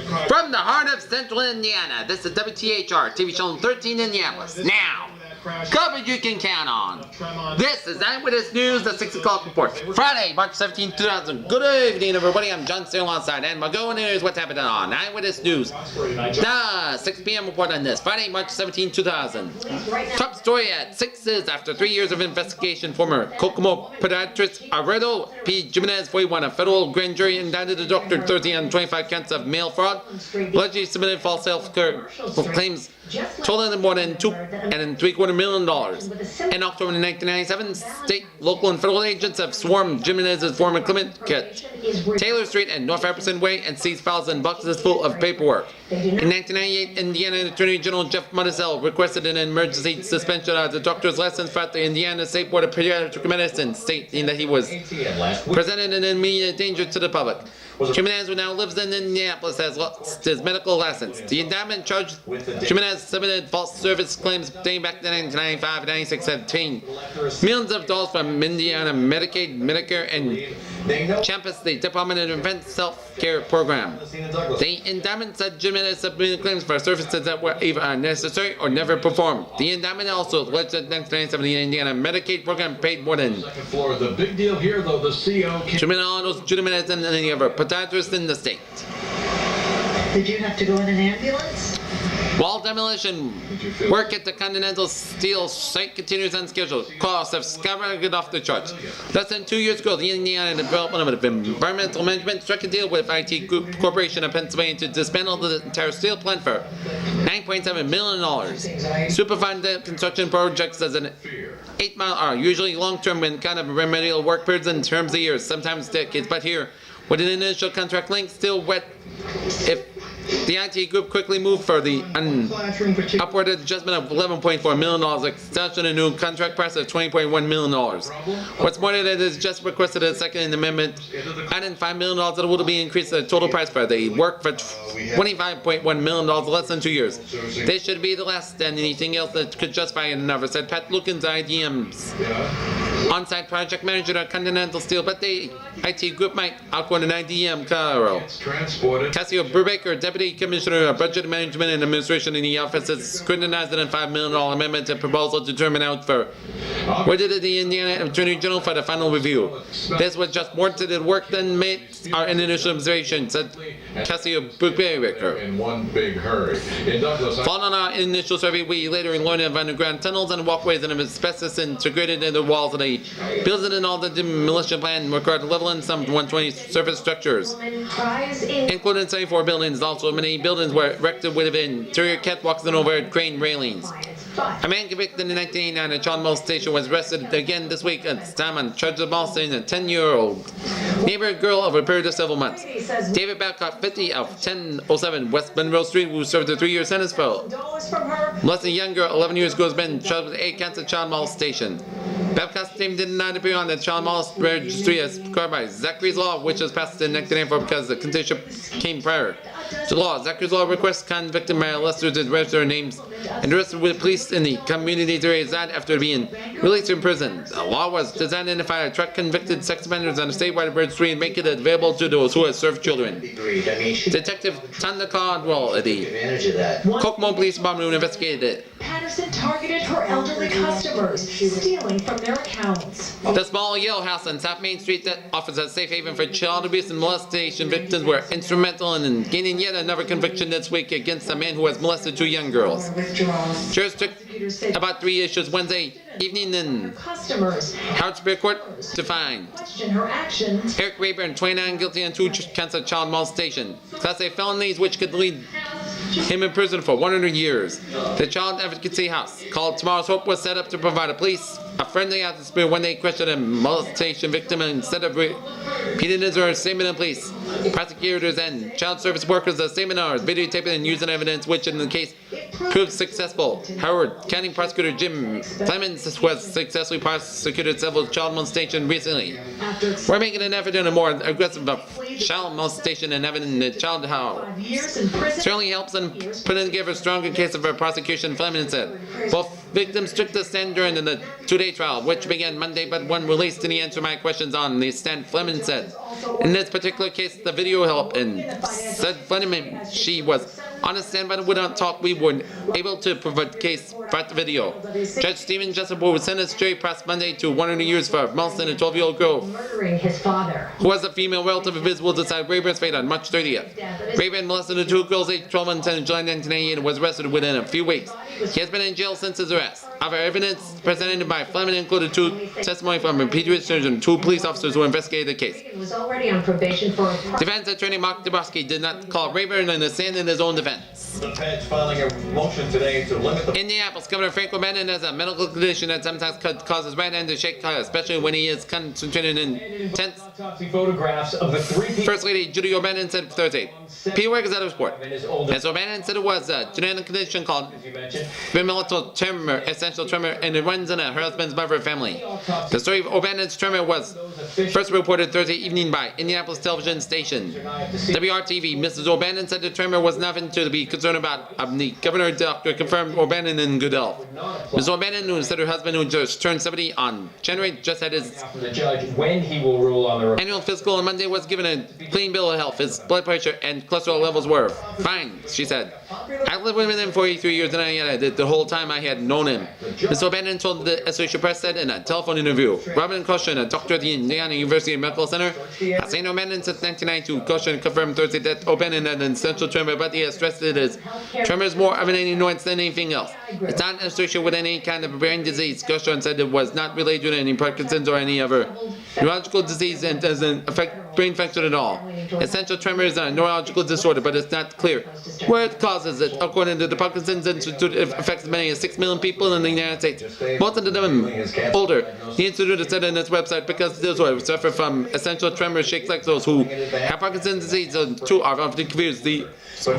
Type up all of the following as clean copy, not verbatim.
From the heart of central Indiana, this is WTHR-13 Indianapolis. Now, coverage you can count on. This is Eyewitness News, the 6 o'clock report. Friday, March 17, 2000. Good evening, everybody. I'm John Steele alongside, and we'll go in here's what's happening on Eyewitness News. 6 p.m. report on this. Friday, March 17, 2000. Top story at 6 is, after 3 years of investigation, former Kokomo podiatrist Alfredo P. Jimenez, 41, a federal grand jury indicted the doctor Thursday on 25 counts of mail fraud. Allegedly submitted false health care claims totaling more than $2.75 million. In October 1997, state, local, and federal agents have swarmed Jimenez's former clinic at Taylor Street and North Epperson Way and seized files and boxes full of paperwork. In 1998, Indiana Attorney General Jeff Modisell requested an emergency suspension of the doctor's license for the Indiana State Board of Pediatric Medicine, stating that he was presented an immediate danger to the public. Jimenez, who now lives in Indianapolis, has lost his medical license. The indictment charged Jimenez submitted false service claims dating back to 1995 and 96, obtained millions of dollars from Indiana Medicaid, Medicare, and Champus, the Department of Defense Self-Care Program. The indictment said Jimenez submitted claims for services that were either unnecessary or never performed. The indictment also alleged that 1997 the Indiana Medicaid program paid more than the big deal here, though, the CO Jimenez and any other podiatrists in the state. Did you have to go in an ambulance? Wall demolition work at the Continental Steel site continues on schedule. Costs have skyrocketed off the charts. Less than 2 years ago, the Indiana Department of Environmental Management struck a deal with IT Group Corporation of Pennsylvania to dismantle the entire steel plant for $9.7 million. Supervised construction projects as an 8-mile are usually long-term and kind of remedial work periods in terms of years, sometimes decades. But here, with an initial contract length still wet, if the IT group quickly moved for the upward adjustment of $11.4 million, extension of a new contract price of $20.1 million. What's more, it has just requested a second amendment, adding $5 million that will be increased the total price for the work for $25.1 million less than 2 years. This should be the last, and anything else that could justify another, said Pat Lukens, IDM's on-site project manager at Continental Steel, but the IT group might outgrow an IDM Carl. Cassio Brubaker, Deputy Commissioner of Budget Management and Administration in the office, has scrutinized a $5 million amendment to proposal to determine out for where did the Indiana Attorney General for the final review. This was just more to the work than made our initial observation, said Cassio Brubaker. in one big hurry. Following our initial survey, we later learned of underground tunnels and walkways and of asbestos integrated into the walls of the building, and all the demolition plan required leveling some 120 surface structures, including 74 buildings. Also, many buildings were erected with interior catwalks and overhead crane railings. A man convicted in 1989 at Child molestation was arrested again this week at this time on charges of molesting a 10-year-old neighborhood girl over a period of several months. David Babcock, 50, of 1007 West Monroe Street, who served a 3-year sentence for molesting a young girl 11 years ago, has been charged with 8 counts of child molestation. Babcock's name did not appear on the child molest registry as required by Zachary's Law, which was passed in 1994 because the condition came prior to law. Zachary's Law requests convicted molesters to register their names and arrested with police in the community to reside after being released from prison. The law was designed to identify and track convicted sex offenders on a statewide registry and make it available to those who have served children. Detective Tanda Caldwell at the Kokomo Police Department, who investigated it. Patterson targeted her elderly customers, stealing from their accounts. The small Yale house on South Main Street that offers a safe haven for child abuse and molestation victims were instrumental in gaining yet another conviction this week against a man who has molested 2 young girls. Jurors took about 3 issues Wednesday evening in Howard Superior Court to find Eric Rayburn, 29, guilty on 2 counts of child molestation, Class A felonies which could lead him in prison for 100 years. The Child Advocacy House, called Tomorrow's Hope, was set up to provide a friendly atmosphere when they questioned a molestation victim, and instead of repeating his or her statement of police, prosecutors and child service workers, the statement are videotaping and using evidence which in the case proved successful. Howard County Prosecutor Jim Clemens was successfully prosecuted several child molestation recently. We're making an effort in a more aggressive child molestation and having the child house certainly helps in putting together a stronger case of a prosecution, Fleming said. Both victims took the stand during the 2-day trial, which began Monday, but one released any answer my questions on the stand, Fleming said. In this particular case, the video helped and said Fleming she was on a standby and would not talk. We weren't able to provide the case about the video. Judge Stephen Jessup will sentence Jerry Press Monday to 100 years for molesting a 12-year-old girl Murdering his father. who was a female relative of his will decide Rayburn's fate on March 30th. Rayburn molested the two girls aged 12 and 10 in July 1998 and was arrested within a few weeks. He has been in jail since his arrest. Other evidence presented by Fleming included two testimony from a pediatrician and two police officers who investigated the case. Wiggins was already on probation for a Defense attorney Mark Dabrowski did not call Rayburn and stand in his own defense. The feds filing a motion today to limit the Indianapolis Governor Frank O'Bannon has a medical condition that sometimes causes his right hand to shake, especially when he is concentrated in tense. Autopsy photographs of the three people. First Lady Judy O'Bannon said Thursday. P. Work is out of report. As O'Bannon said, it was a genetic condition called familial tremor, essential tremor, and it runs in her husband's mother family. The story of O'Bannon's tremor was first reported Thursday evening by Indianapolis television station WRTV. Mrs. O'Bannon said the tremor was nothing to be concerned about. The governor doctor confirmed O'Bannon in good health. Ms. O'Bannon, who said her husband, who just turned 70 on January, just had his The judge, when he will rule on the annual physical on Monday, was given a clean bill of health. His blood pressure and cholesterol levels were fine, she said. I lived with him for 83 years and I did the whole time I had known him. Ms. O'Bannon told the Associated Press said in a telephone interview. Robin Caution, a doctor at the Indiana University Medical Center, has seen O'Bannon since 1992. Caution confirmed Thursday that O'Bannon had an essential tremor, but he has stressed it as tremor is more of an annoyance than anything else. It's not associated with any kind of brain disease. Caution said it was not related to any Parkinson's or any other neurological disease and doesn't affect brain function at all. Essential tremor is a neurological disorder, but it's not clear what causes it. According to the Parkinson's Institute, it affects as many as 6 million people in the United States. Most of them older. The Institute said on its website because those who suffer from essential tremor shakes like those who have Parkinson's disease two are often confused. The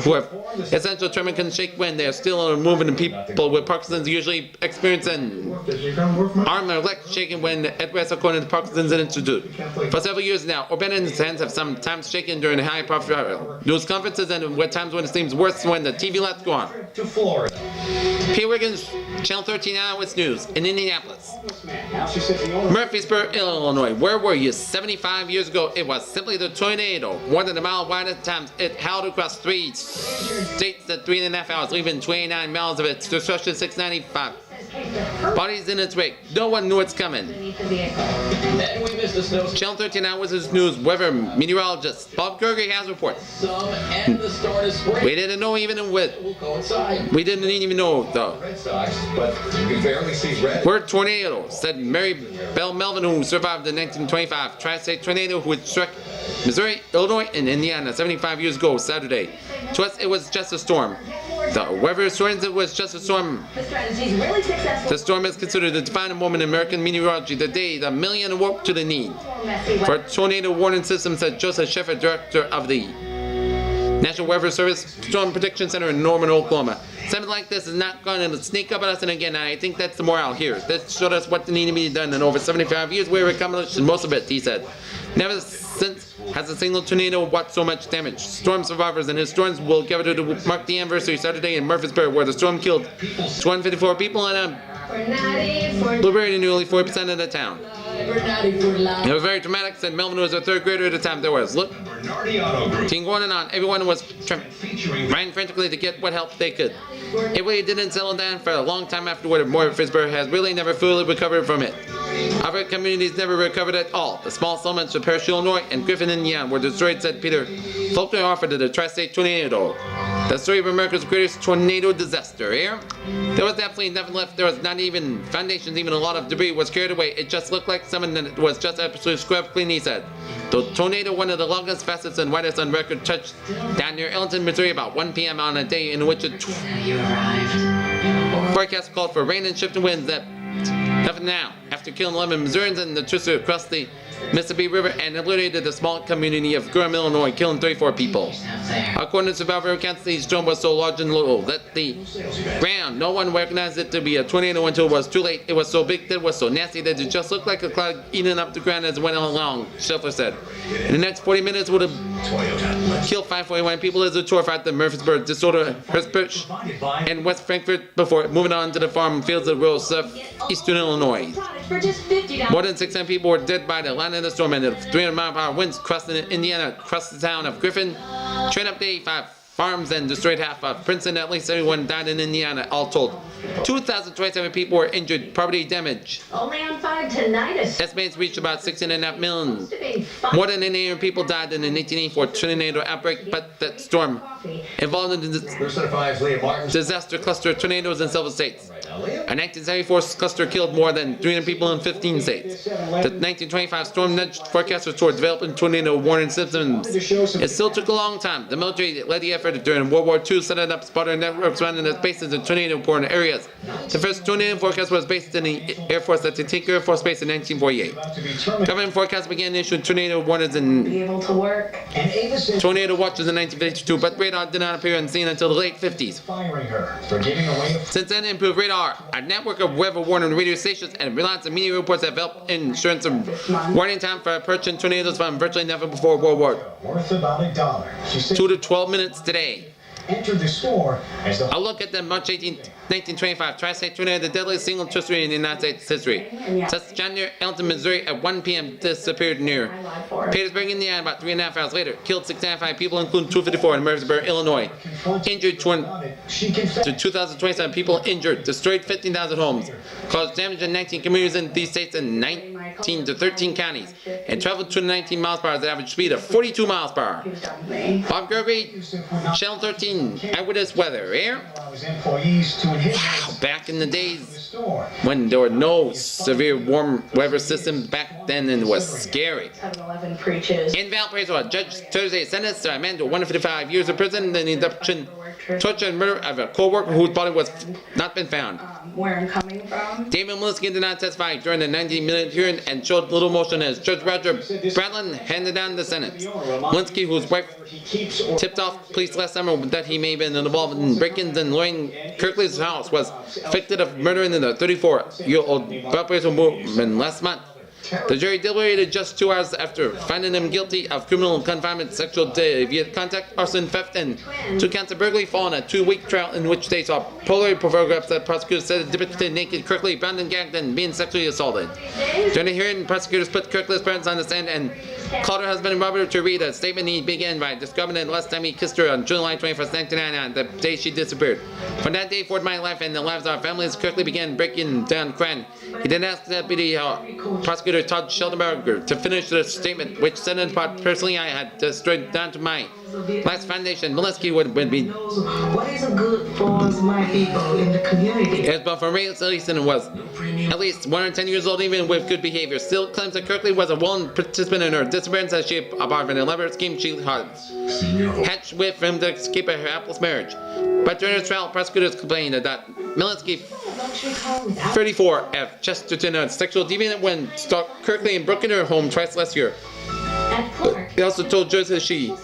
who have essential tremor can shake when they are still moving, and people with Parkinson's usually experience an arm or leg shaking when at rest, according to the Parkinson's Institute. For several years now, O'Bannon's hands have sometimes shaken during high-profile news conferences and at times when it seems worse when the TV lights go on. to Florida. P. Wiggins, Channel 13 Eyewitness News in Indianapolis. Murfreesboro, Illinois. Where were you 75 years ago? It was simply the tornado. More than a mile wide at times, it howled across 3 states at 3.5 hours, leaving 29 miles of its destruction 695. Bodies in its wake. No one knew it's coming. And we missed the snow. Channel 13 Eyewitness News weather meteorologist Bob Gerger has reports. Some and the start of spring We didn't know even with. will coincide. We didn't even know though. Red Sox, but you can barely see red. We're tornado, said Mary Bell Melvin, who survived the 1925 tri-state tornado which struck Missouri, Illinois, and Indiana 75 years ago Saturday. To us, it was just a storm. The weather storms, it was just a storm. The strategy's really successful. The storm is considered the defining moment in American meteorology. The day the million awoke to the need for a tornado warning system, said Joseph Sheffer, director of the National Weather Service Storm Prediction Center in Norman, Oklahoma. Something like this is not going to sneak up on us, and again, I think that's the morale here. That showed us what needed to be done in over 75 years. We've accomplished most of it, he said. Never since has a single tornado wrought so much damage. Storm survivors and his storms will gather to mark the anniversary Saturday in Murfreesboro, where the storm killed 254 people and obliterated nearly 40% of the town. It was very dramatic, said Melvin, who was a third grader at the time. There was, look, Bernardi Auto Group. team going on. Everyone was trying frantically to get what help they could. It really didn't settle down for a long time afterward. Murfreesboro has really never fully recovered from it. Other communities never recovered at all. The small settlements of Parrish, Illinois, and Griffin, Indiana were destroyed, said Peter Faulkner, offered to the tri-state tornado. The story of America's greatest tornado disaster. Here, there was absolutely nothing left. There was not even foundations. Even a lot of debris was carried away. It just looked like something that was just absolutely scrubbed clean, he said. The tornado, one of the longest, fastest, and widest on record, touched down near Ellington, Missouri about 1 p.m. on a day in which it forecast called for rain and shifting winds that nothing now. After killing 11 Missourians and the troops across the Mississippi River and obliterated the small community of Gorham, Illinois, killing 34 people. According to survivor accounts, the storm was so large and low that the ground, no one recognized it to be a tornado until it was too late. It was so big, that it was so nasty that it just looked like a cloud eating up the ground as it went along, Scheffler said. In the next 40 minutes would have killed 541 people as it tore out the Murfreesboro, DeSoto, Hurstbush, and West Frankfort before moving on to the farm fields of rural southeastern Illinois. For just $50. More than 600 people were dead by the last died in the storm and 300-mile-per-hour winds crossed Indiana, across the town of Griffin, trained up to 85 farms and destroyed half of Princeton. At least 71 died in Indiana, all told. 2,027 people were injured, property damage. Only on 5 tonight. Estimates reached about 16.5 million. More than 800 people died in the 1984 tornado outbreak, but that storm involved in the Lucifer 5's Leah Martin. disaster cluster of tornadoes in several states. A 1974 cluster killed more than 300 people in 15 states. The 1925 storm nudged forecasters toward developing tornado warning systems. It still took a long time. The military led the effort during World War II, setting up spotter networks around its bases in tornado-prone areas. The first tornado forecast was based in the Air Force at the Tinker Air Force Base in 1948. Government forecasts began issuing tornado warnings and tornado watches in 1952, but radar did not appear on the scene until the late 50s. Since then, improved radar, a network of weather warning radio stations, and reliance on media reports have helped insurance of warning time for approaching tornadoes from virtually never before World War. Worth about $1. 2 to 12 minutes today. Enter the store as the A look at the March 18, 1925 Tri-State tornado, the deadliest single history in the United States history. Just John near Elton, Missouri at 1 p.m. disappeared near Petersburg, Indiana about 3.5 hours later. Killed 65 people, including 254 in Murfreesboro, Illinois. Injured to 2,027 people injured. Destroyed 15,000 homes. Caused damage in 19 communities in these states and 19 to 13 counties. And traveled 219 miles per hour at an average speed of 42 miles per hour. Bob Gregory, Channel 13. Eyewitness weather, here. Wow, back in the days when there were no severe warm weather systems back then, and it was scary. In Valparaiso, a judge Thursday sentenced a man to 155 years in prison in the abduction, torture, and murder of a co-worker whose body was not been found. Where I'm coming from. David Malinsky did not testify during the 90-minute hearing and showed little emotion as Judge Roger Bradlin handed down the sentence. Malinsky, whose wife tipped off police last summer that he may have been involved in break-ins in Lorraine Kirkley's house, was convicted of murdering the 34-year-old Valparaiso woman last month. The jury deliberated just 2 hours after finding him guilty of criminal confinement, sexual deviant contact, arson, theft, and 2 counts of burglary, following a 2-week trial in which they saw Polaroid photographs that prosecutors said depicted naked Kirkley, bound and gagged, and being sexually assaulted. During the hearing, prosecutors put Kirkley's parents on the stand and called her husband Robert to read a statement he began by describing the last time he kissed her on July 21st, 1999, the day she disappeared. From that day forward, my life and the lives of our families, Kirkley began breaking down crying. He then asked Deputy Prosecutor Todd Scheldenberger to finish the statement, which said in part, personally, I had destroyed down to my last foundation. Malinsky would be. What is good for my people in the community? Yes, but for Ray Leeson was at least 110 years old, even with good behavior. Still claims that Kirkley was a willing participant in her disappearance as she part of an elaborate scheme she had hatched with for him to escape a hapless marriage. But during his trial, prosecutors complained that Malinsky, 34, of Chesterton, a sexual deviant when stalked Kirkley and broke into her home twice last year. He also told judges that she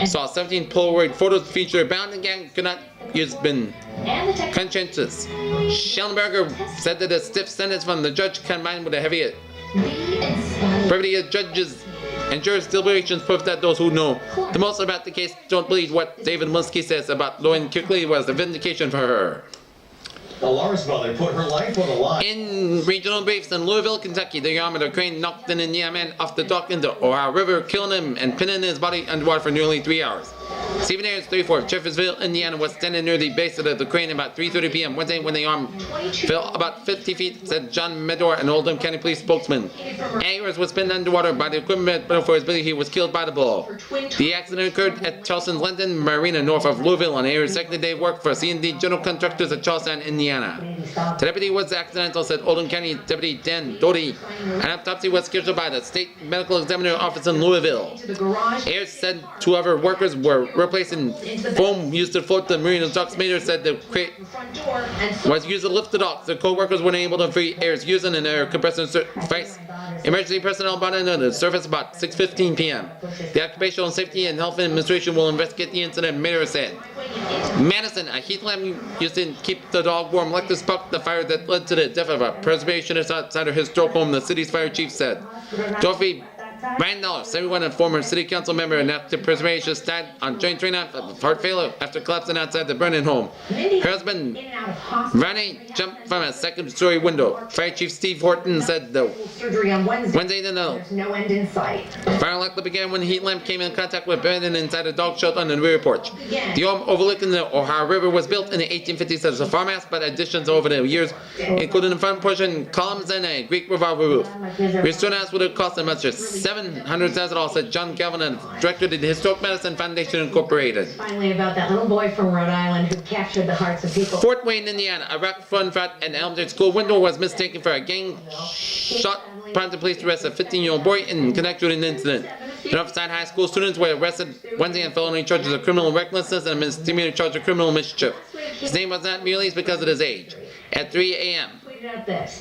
saw 17 Polaroid photos featured bound and gagged, could not use been conscientious. Schellenberger said that a stiff sentence from the judge combined with a heavy brevity of judges and jurors' deliberations prove that those who know the most about the case don't believe what David Malinsky says about Lauren Kirkley was a vindication for her. The Lars mother put her life on the line. In regional briefs in Louisville, Kentucky, the arm of the crane knocked an Indiana man off the dock into the Ohio River, killing him and pinning his body underwater for nearly 3 hours. Stephen Ayers, 34, of Jeffersonville, Indiana, was standing near the base of the crane about 3:30 p.m. Wednesday when the arm fell about 50 feet, said John Medor, an Oldham County police spokesman. Ayers was pinned underwater by the equipment, but for his belief he was killed by the blow. The accident occurred at Charleston's London Marina, north of Louisville, on Ayers' second day of work for C&D General Contractors at Charleston, Indiana. The deputy was accidental, said Oldham County Deputy Dan Doty. An autopsy was scheduled by the State Medical Examiner Office in Louisville. Ayers said 2 other workers were replacing foam used to float the marina's docks. Mater said the crate was used to lift the docks. The co-workers weren't able to free Ayers using an air compressor device. Emergency personnel brought in on the surface about 6:15 p.m. The Occupational Safety and Health Administration will investigate the incident, Mater said. Madison, a heat lamp used to keep the dog warm, like to spark the fire that led to the death of a preservationist outside her historic home, the city's fire chief said. Dorothy Randall, 71, a former city council member and active preservation, died on June 29th of heart failure after collapsing outside the burning home. Her husband, Ronnie, jumped from a second-story window. Fire Chief Steve Horton said Wednesday the No end in sight. fire likely began when a heat lamp came in contact with burning inside a dog shelter on the rear porch. The home overlooking the Ohio River was built in the 1850s as a farmhouse, but additions over the years, including the front portion, columns, and a Greek revolver roof. Restoring the house would have cost as much as $700,000, said John Galvin, director of the Historic Medicine Foundation Incorporated. Finally, about that little boy from Rhode Island who captured the hearts of people. Fort Wayne, Indiana, a rock front at an elementary school window was mistaken for a gang shot, prompting police to arrest a 15-year-old boy in connection with an incident. Northside High School students were arrested Wednesday on felony charges of criminal recklessness and a misdemeanor charge of criminal mischief. His name was not released because of his age. At 3 a.m.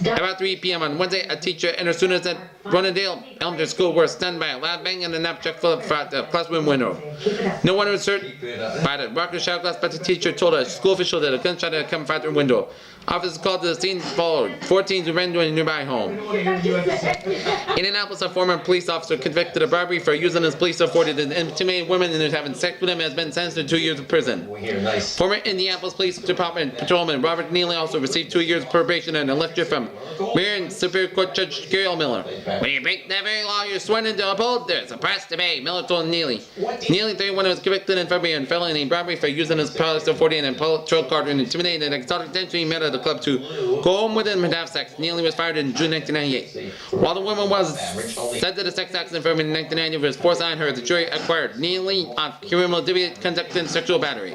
About 3 p.m. on Wednesday, a teacher and her students at Ronaldale Elementary School were stunned by a loud bang and a knapsack full of the classroom window. No one was hurt by the rocket shot glass, but the teacher told a school official that a gunshot had come out their window. Officers called to the scene, followed 4 teens who ran to a nearby home. In Indianapolis, a former police officer convicted of robbery for using his police authority to intimidate women and having sex with them has been sentenced to 2 years of prison. Former Indianapolis Police Department patrolman Robert Neely also received 2 years of probation and a lecture from Mayor and Superior Court Judge Gail Miller. When you break that very law you're sworn to uphold, there's a price to pay, Miller told Neely. Neely, 31, was convicted in February on felony robbery for using his police authority and a patrol car to intimidate an exotic dancer he met at the club to go home with him and have sex. Neely was fired in June 1998. While the woman was said to the sex accident from in 1990 was forced on her, the jury acquitted Neely on criminal conduct and sexual battery.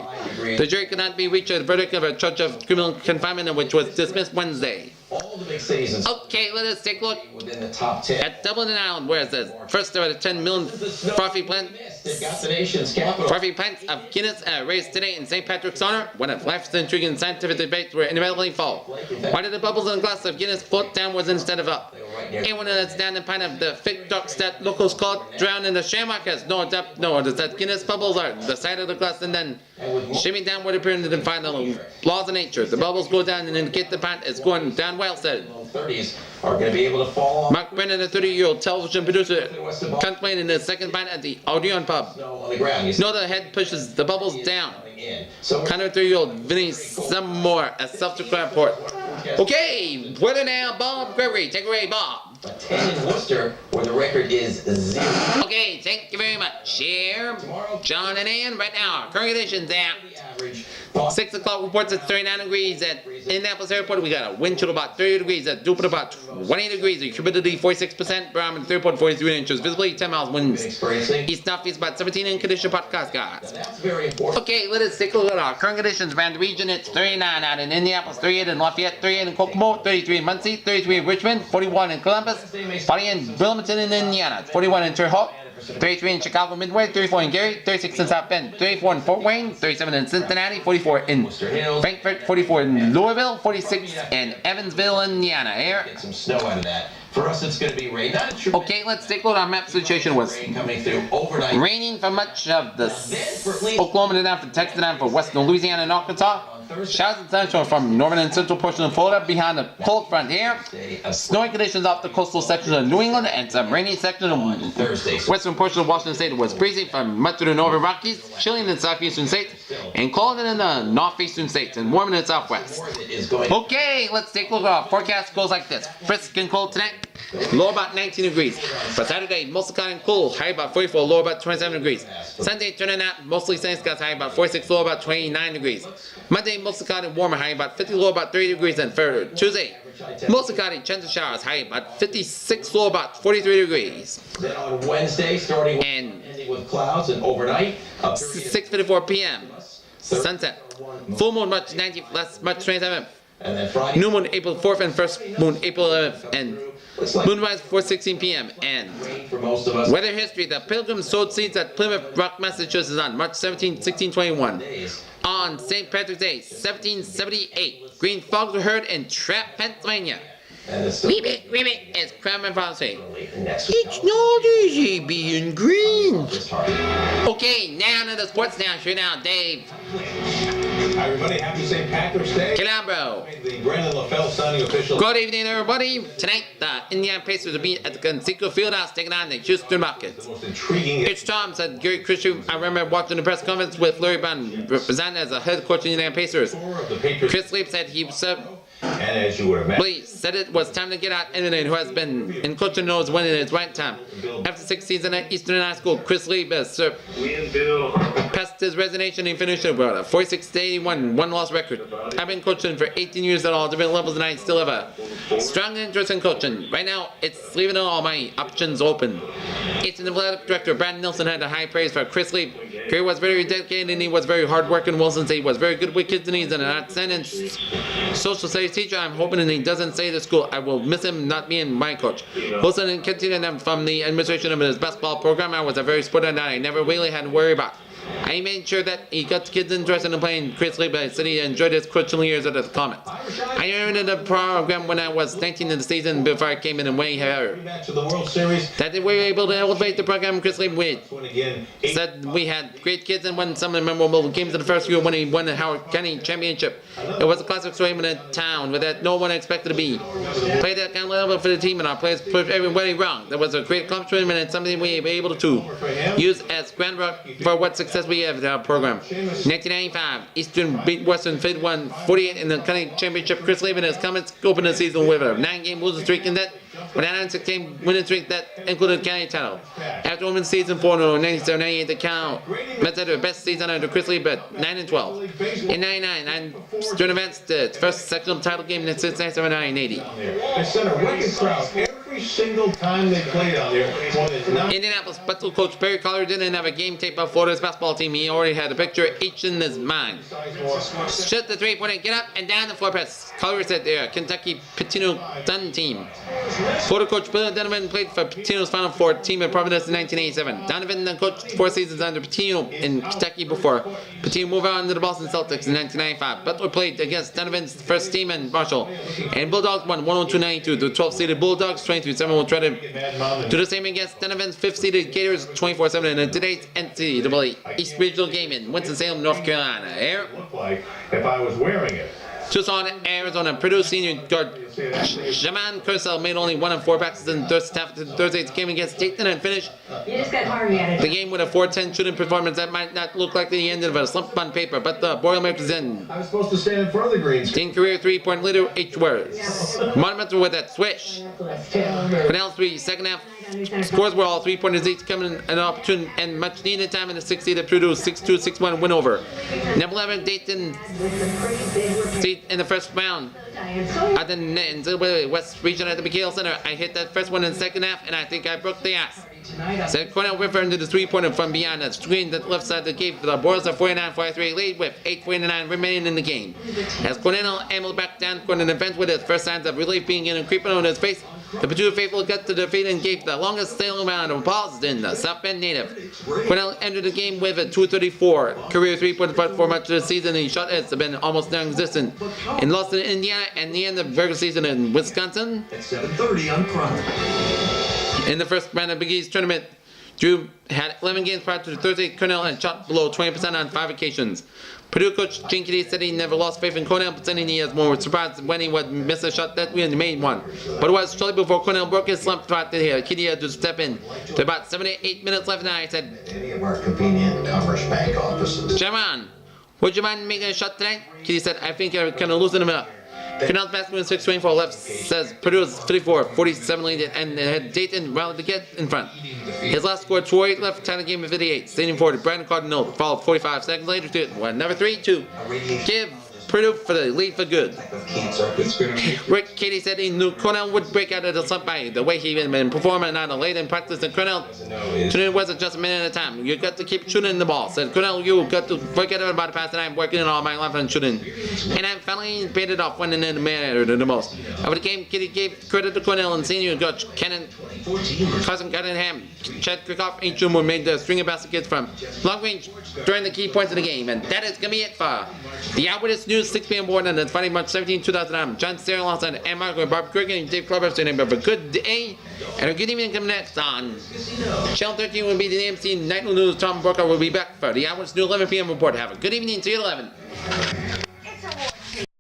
The jury could not be reached a verdict of a charge of criminal confinement, which was dismissed Wednesday. All the big cities Okay, let us take a look within the top 10. at Dublin Island, where it says first of the 10 million frothy They've got the nation's capital. pints of Guinness raised today in St. Patrick's honor. One of life's intriguing scientific debates were inevitably fall. Why did the bubbles in a glass of Guinness float downwards instead of up? Anyone that's down the pint of the thick dark that locals call drowned in the shamrock has no depth, no, that Guinness bubbles are the side of the glass and then shimmy downward appearing to defy the laws of nature. The bubbles go down and indicate the pint is going down well, said 30s are going to be able to fall off. Mark Brennan, a 30-year-old television producer, contemplating his second pint at the Odeon pub. On the ground. You see No, the head pushes the bubbles down. in. So 103-year-old Vinny Seymour, a self-declared port. Okay, weather now, Bob Gregory. Take it away, Bob. a 10 in Worcester, where the record is 0. Okay, thank you very much. Here, John and Ann, right now, current conditions at Average. 6 o'clock reports at 39 degrees at Indianapolis Airport. We got a wind chill about 30 degrees at Dupont, about 20 degrees. The humidity 46%. Barometer 3.43 inches. Visibility 10 miles. Winds Experiencing. east northeast about 17 in condition podcast, guys. That's very important. Okay, let us take a look at our current conditions around the region. It's 39 out in Indianapolis, 38 in Lafayette, 38 in Kokomo, 33 in Muncie, 33 in Richmond, 41 in Columbus, 40 in Wilmington in Indiana, 41 in Terre Haute, 33 in Chicago Midway, 34 in Gary, 36 in South Bend, 34 in Fort Wayne, 37 in Cincinnati, 44 in Frankfort, 44 in Louisville, 46 in Evansville, Indiana. Here. Get some snow out of that. For us, it's going to be rain. Not a tremendous Okay, let's take a look at our map situation. Was rain coming through overnight. raining for much of the Oklahoma down for Texas down for western Louisiana and Arkansas. Showers and thunderstorms from northern and central portion of Florida behind the cold front here. Snowing conditions off the coastal section of New England and some rainy section of Thursday. western portion of Washington State. It was breezy from much of the northern Rockies, chilly in the southeastern states, and cold in the northeastern states, and warm in the southwest. It is going. Okay, let's take a look at our forecast. Goes like this. Brisk and cold tonight. Low about 19 degrees. For Saturday, mostly cloudy and cool, high about 44, low about 27 degrees. Sunday, turning out, mostly sunny skies, high about 46, low about 29 degrees. Monday, mostly cloudy and warmer, high about 50, low about 30 degrees. And for Tuesday, mostly cloudy, chance of showers, high about 56, low about 43 degrees. Then on Wednesday, starting And ending with clouds and overnight. 6:54 p.m. Sunset. Full moon, March 19th, less March 27th. And then Friday. New moon, April 4th, and first moon, April 11th. And moonrise 4:16 p.m. And Rain for most of us. weather history. The Pilgrims sowed seeds at Plymouth Rock, Massachusetts on March 17, 1621. On St. Patrick's Day, 1778, green frogs were heard in Trapp, Pennsylvania. Ribbit, as Kramer say. Next It's not easy being green. Okay, now to the sports now. Sure now, Dave. Hi, everybody. Happy St. Patrick's Day. Calabro. The Brandon LaFell signing official. Good evening, everybody. Tonight, the Indiana Pacers will be at the Conseco Fieldhouse taking on the Houston Rockets. The most intriguing. It's Tom, said Gary Christian. I remember watching the press conference with Larry Bond, represented as a head coach of the Indiana Pacers. Of the Patriots. Chris Leap said he And as you would imagine. Please said it was time to get out Eminem, who has been in coaching knows when it is right time. After 6 seasons at Eastern High School, Chris Lee passed his resignation and finished with a 46-81 one-loss record. I've been coaching for 18 years at all different levels, and I still have a strong interest in coaching. Right now, it's leaving all my options open. Eastern Athletic Director Brad Nilsson had a high praise for Chris Lee. Gary was very dedicated and he was very hard-working. Wilson said he was very good with kids and he's an outstanding social studies teacher. I'm hoping and he doesn't say to school, I will miss him not being my coach. Wilson continued from the administration of his basketball program. I was a very sporty guy. I never really had to worry about. I made sure that he got the kids interested in playing Chris Lee, but I said he enjoyed his coaching years at the Comets. I entered the program when I was 19 in the season before I came in and way higher. Rematch of the World Series. That they were able to elevate the program. Chris Lee said we had great kids and won some of the memorable games in the first year when he won the Howard County Championship. It was a classic story in a town that no one expected to be. Played that kind of level for the team and our players proved everybody wrong. That was a great accomplishment and something we were able to use as groundwork for what success we have in our program. 1995, Eastern beat Western 51-48 in the county championship. Chris Lee and his Comets opened the season with a 9-game losing streak in that. But an 6-game winning streak that included county title. After women's season 4-97-98, the Comets had their best season under Chris Lee, but 9-12. In 99, 9 student events, the first sectional title game in 1979-80. They set a record crowd every single time they played out there. Indianapolis basketball coach Barry Collier didn't have a game tape of Florida's basketball team. He already had a picture each in his mind. Shoot the three-pointer, get up and down the floor press. Collier said there, Kentucky Pitino Dunn team. Florida coach Bill Donovan played for Pitino's Final Four team in Providence in 1987. Donovan then coached 4 seasons under Pitino in Kentucky before Pitino moved on to the Boston Celtics in 1995. Butler played against Donovan's first team in Marshall. And Bulldogs won 102-92. The 12th-seeded Bulldogs 23-7 will try to do the same against Donovan's 5th-seeded Gators 24-7 in today's NCAA East Regional game in Winston-Salem, North Carolina. Here. If I was wearing it. Tucson, Arizona, Purdue senior guard Jaman Kersel made only 1 of 4 passes in Thursday's game against Dayton and finished the game with a 4-10 shooting performance that might not look like the end of a slump on paper, but the Boilermakers in. I was supposed to stand in front of the green screen. Team career 3-point leader each words. Monumental with that swish. Cornell 3 second half. Scores were all 3-pointers each, coming an opportune and much needed time in the 6th at Purdue 6-2, 6-1 win over. Number 11 Dayton in the first round. At the West Region at the McHale Center, I hit that first one in the second half, and I think I broke the ass. Said Cornell River into the 3-pointer from beyond the screen that left side that gave the Boils a 49-43 lead with 8:49 remaining in the game. As Cornell ambled back down court in the bench with his first signs of relief being in and creeping on his face, the Purdue faithful got to the feet and gave the longest sailing round of applause in the South Bend native. Cornell entered the game with a 234 career 3-point putt for much of the season. His shot has been almost non-existent. And lost in Indiana and the end of the regular season in Wisconsin. At 7:30 on Prime. In the first round of Big East tournament, Drew had 11 games prior to the Thursday. Cornell had shot below 20% on 5 occasions. Purdue coach Gene Kitty said he never lost faith in Cornell, but saying he was more surprised when he would miss a shot that we made one. But it was shortly before Cornell broke his slump throughout the year. Kitty had to step in. To about 7 to 8 minutes left now, he said, Any of our convenient Commerce Bank offices. Jaman, would you mind making a shot tonight? Kitty said, I think I kind of loosen him up. Cornell's basketball 6-24 left says Purdue's 54-47 lead and had Dayton rallied to get in front. His last score 2-8 left, tied the game at 58. Standing forward, Brandon Cardinal followed 45 seconds later to number 3 to give Purdue for the lead for good. Rick Katie said he knew Cornell would break out of the slump by the way he had been performing on a late in practice, and Cornell shooting wasn't just a minute at a time. You got to keep shooting the ball. Said Cornell, you got to forget about the pass, and I'm working all my life on shooting. And I finally paid it off when it mattered the most. Over the game, Kitty gave credit to Cornell and senior coach Kenan Cousin Cunningham, Chad Krikoff, each of them made the string of baskets from long range during the key points of the game. And that is going to be it for the Eyewitness News. News, 6 p.m. board on the Friday, March 17, 2009. John Sterling alongside and Marco, Bob Cricket, and Dave Clubber. So have a good day and a good evening. Coming next on Channel 13 will be the AMC Nightly News. Tom Burker will be back for the Eyewitness News 11 p.m. report. Have a good evening. See you at 11.